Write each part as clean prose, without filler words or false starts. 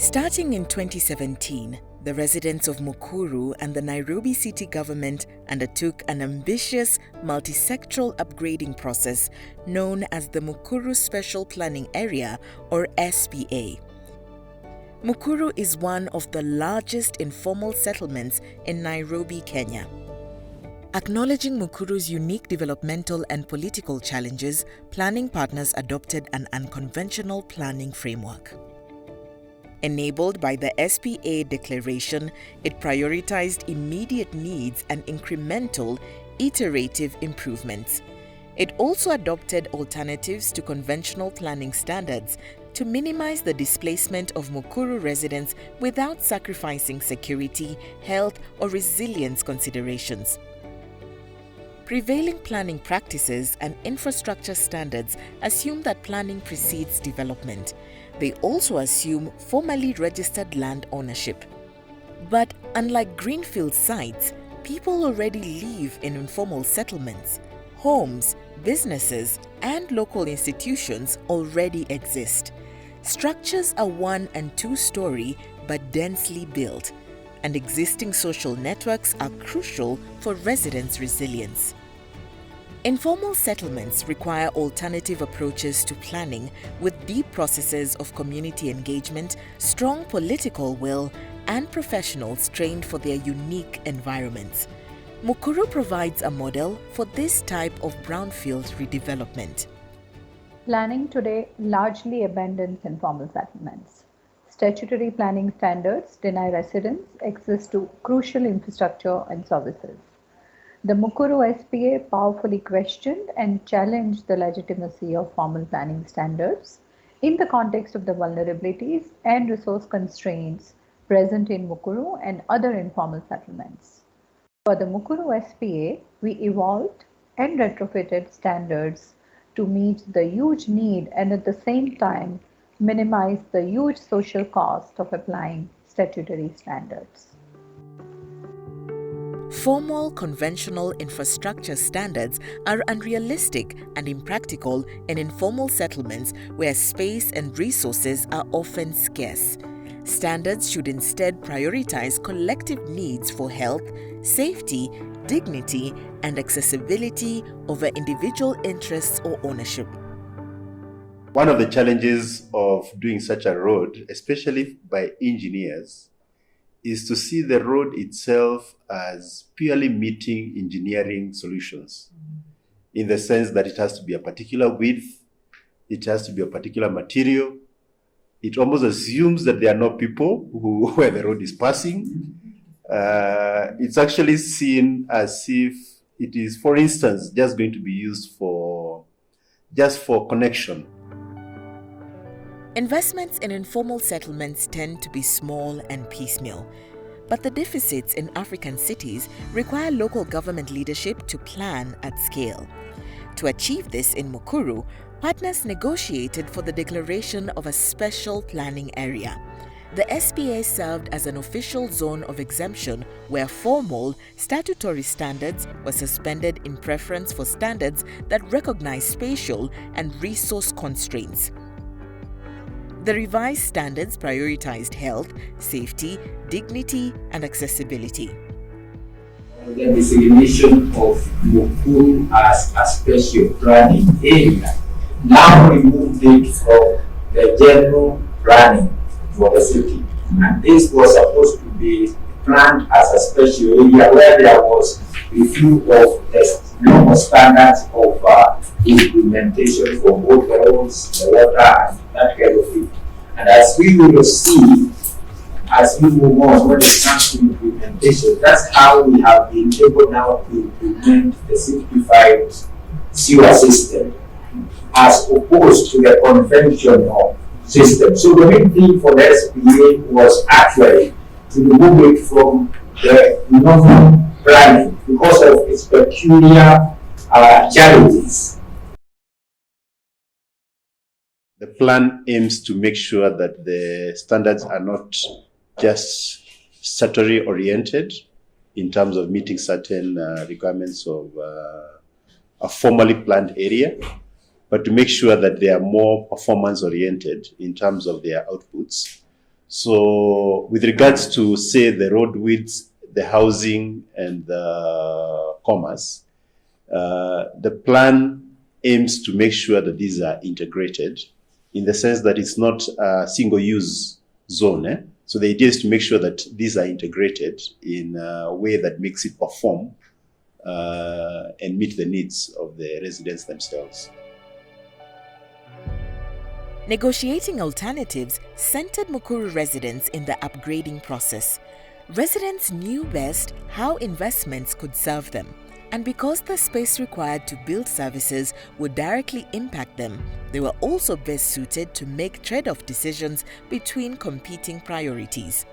Starting in 2017, the residents of Mukuru and the Nairobi city government undertook an ambitious multi-sectoral upgrading process known as the Mukuru Special Planning Area, or SPA. Mukuru is one of the largest informal settlements in Nairobi, Kenya. Acknowledging Mukuru's unique developmental and political challenges, planning partners adopted an unconventional planning framework. Enabled by the SPA declaration, it prioritized immediate needs and incremental, iterative improvements. It also adopted alternatives to conventional planning standards to minimize the displacement of Mukuru residents without sacrificing security, health, or resilience considerations. Prevailing planning practices and infrastructure standards assume that planning precedes development. They also assume formally registered land ownership. But unlike greenfield sites, people already live in informal settlements. Homes, businesses, and local institutions already exist. Structures are 1- and 2-story but densely built, and existing social networks are crucial for residents' resilience. Informal settlements require alternative approaches to planning with deep processes of community engagement, strong political will, and professionals trained for their unique environments. Mukuru provides a model for this type of brownfield redevelopment. Planning today largely abandons informal settlements. Statutory planning standards deny residents access to crucial infrastructure and services. The Mukuru SPA powerfully questioned and challenged the legitimacy of formal planning standards in the context of the vulnerabilities and resource constraints present in Mukuru and other informal settlements. For the Mukuru SPA, we evolved and retrofitted standards to meet the huge need and at the same time minimize the huge social cost of applying statutory standards. Formal conventional infrastructure standards are unrealistic and impractical in informal settlements where space and resources are often scarce. Standards should instead prioritize collective needs for health, safety, dignity, and accessibility over individual interests or ownership. One of the challenges of doing such a road, especially by engineers, is to see the road itself as purely meeting engineering solutions, in the sense that it has to be a particular width, it has to be a particular material. It almost assumes that there are no people where the road is passing. It's actually seen as if it is, for instance, just going to be used for connection. Investments in informal settlements tend to be small and piecemeal, but the deficits in African cities require local government leadership to plan at scale. To achieve this in Mukuru, partners negotiated for the declaration of a special planning area. The SPA served as an official zone of exemption where formal, statutory standards were suspended in preference for standards that recognize spatial and resource constraints. The revised standards prioritized health, safety, dignity, and accessibility. The designation of Mukuru as a special planning area now removed it from the general planning for the city. And this was supposed to be planned as a special area where there was review of the normal standards of implementation for both the roads, the water, and that kind of thing. And as we will see, as we move on when it comes to implementation, that's how we have been able now to implement the simplified sewer system as opposed to the conventional system. So the main thing for the SPA was actually to remove it from the normal planning because of its peculiar challenges. The plan aims to make sure that the standards are not just statutory oriented in terms of meeting certain requirements of a formally planned area, but to make sure that they are more performance oriented in terms of their outputs, So with regards to, say, the road widths, the housing, and the commerce, the plan aims to make sure that these are integrated in the sense that it's not a single-use zone. So the idea is to make sure that these are integrated in a way that makes it perform and meet the needs of the residents themselves. Negotiating alternatives centered Mukuru residents in the upgrading process. Residents knew best how investments could serve them, and because the space required to build services would directly impact them, they were also best suited to make trade-off decisions between competing priorities.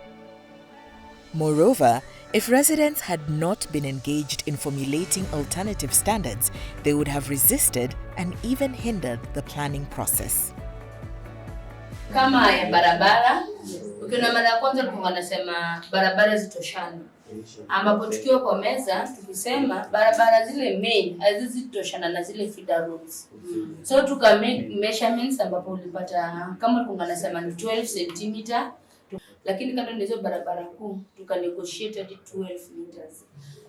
Moreover, if residents had not been engaged in formulating alternative standards, they would have resisted and even hindered the planning process. Kama ya barabara, ukiona mara ya kwanza tulikuwa wanasema barabara zitoshana. Ambapo tukiwa kwa meza tukisema barabara zile main hazitoshana na zile feeder roads. So tuka make measurements ambapo ulipata kama tulikuwa wanasema ni 12 cm, lakini kando na hizo barabara kuu tuka negotiate hadi 12 meters.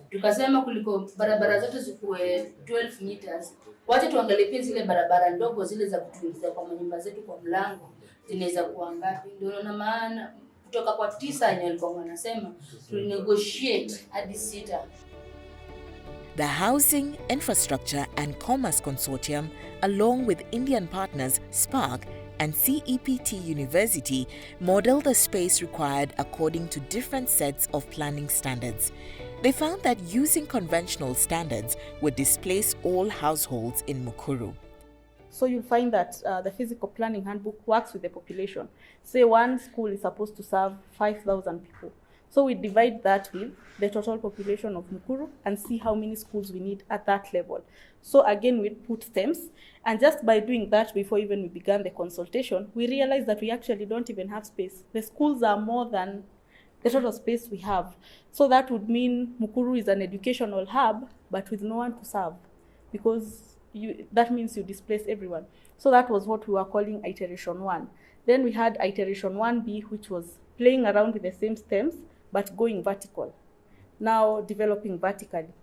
Tukasema kuliko barabara zote zikuwe 12 meters, wacha tuangalie pia zile barabara ndogo zile za kutuingiza kwa nyumba zetu kwa mlango. Zinaweza kuwa ngapi? Ndio na maana kutoka kwa 9 yenye walikuwa wanasema tulinegotiate hadi 6. The Housing, Infrastructure and Commerce Consortium, along with Indian partners Spark and CEPT University, modeled the space required according to different sets of planning standards. They found that using conventional standards would displace all households in Mukuru. So you'll find that the physical planning handbook works with the population. Say one school is supposed to serve 5,000 people. So we divide that with the total population of Mukuru and see how many schools we need at that level. So again, we put stems, and just by doing that, before even we began the consultation, we realized that we actually don't even have space. The schools are more than the total space we have. So that would mean Mukuru is an educational hub, but with no one to serve, because that means you displace everyone. So that was what we were calling iteration 1. Then we had iteration 1B, which was playing around with the same stems, but going vertical. Now developing vertically.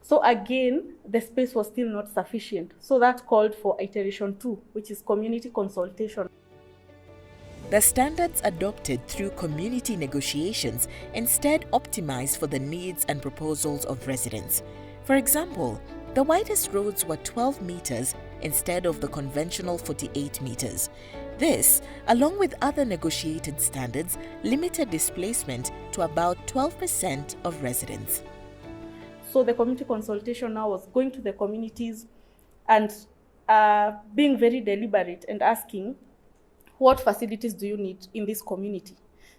So again, the space was still not sufficient. So that called for iteration 2, which is community consultation. The standards adopted through community negotiations instead optimized for the needs and proposals of residents. For example, the widest roads were 12 meters instead of the conventional 48 meters. This, along with other negotiated standards, limited displacement to about 12% of residents. So the community consultation now was going to the communities and being very deliberate and asking, what facilities do you need in this community?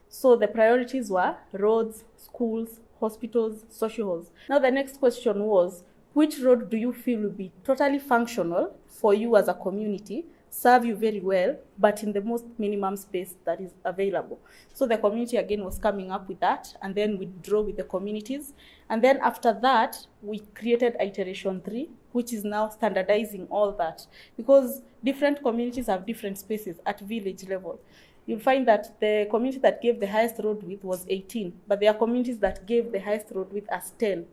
So the priorities were roads, schools, hospitals, social halls. Now the next question was, which road do you feel will be totally functional for you as a community, serve you very well, but in the most minimum space that is available? So the community again was coming up with that, and then we draw with the communities. And then after that, we created iteration 3, which is now standardizing all that, because different communities have different spaces at village level. You'll find that the community that gave the highest road width was 18, but there are communities that gave the highest road width as 10.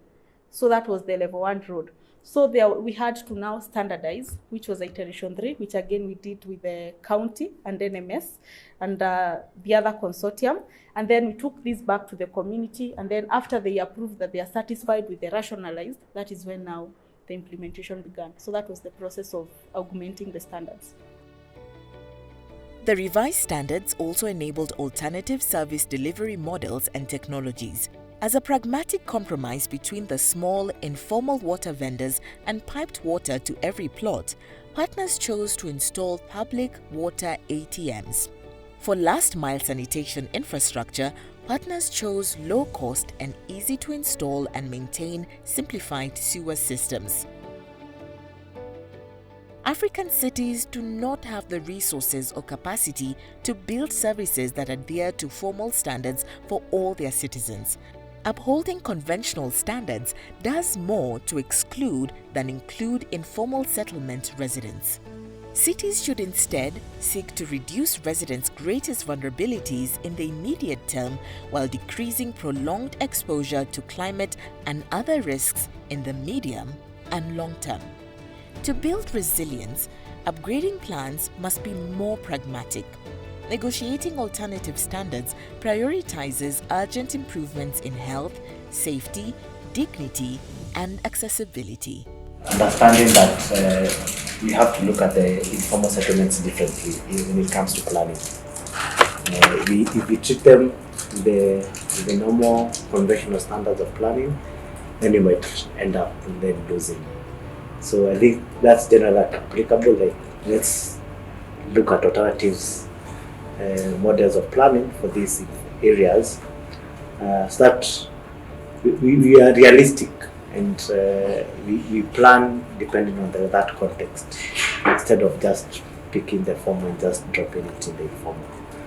So that was the level 1 road. So there we had to now standardize, which was iteration 3, which again we did with the county and NMS and the other consortium. And then we took this back to the community, and then after they approved that they are satisfied with the rationalized, that is when now the implementation began. So that was the process of augmenting the standards. The revised standards also enabled alternative service delivery models and technologies. As a pragmatic compromise between the small, informal water vendors and piped water to every plot, partners chose to install public water ATMs. For last-mile sanitation infrastructure, partners chose low-cost and easy-to-install and maintain simplified sewer systems. African cities do not have the resources or capacity to build services that adhere to formal standards for all their citizens. Upholding conventional standards does more to exclude than include informal settlement residents. Cities should instead seek to reduce residents' greatest vulnerabilities in the immediate term while decreasing prolonged exposure to climate and other risks in the medium and long term. To build resilience, upgrading plans must be more pragmatic. Negotiating alternative standards prioritizes urgent improvements in health, safety, dignity, and accessibility. Understanding that we have to look at the informal settlements differently when it comes to planning. If we treat them with the normal conventional standards of planning, then we might end up then losing. So I think that's generally applicable. Like, let's look at alternatives, models of planning for these areas, so that we are realistic and we plan depending on that context, instead of just picking the formal and just dropping it in the informal.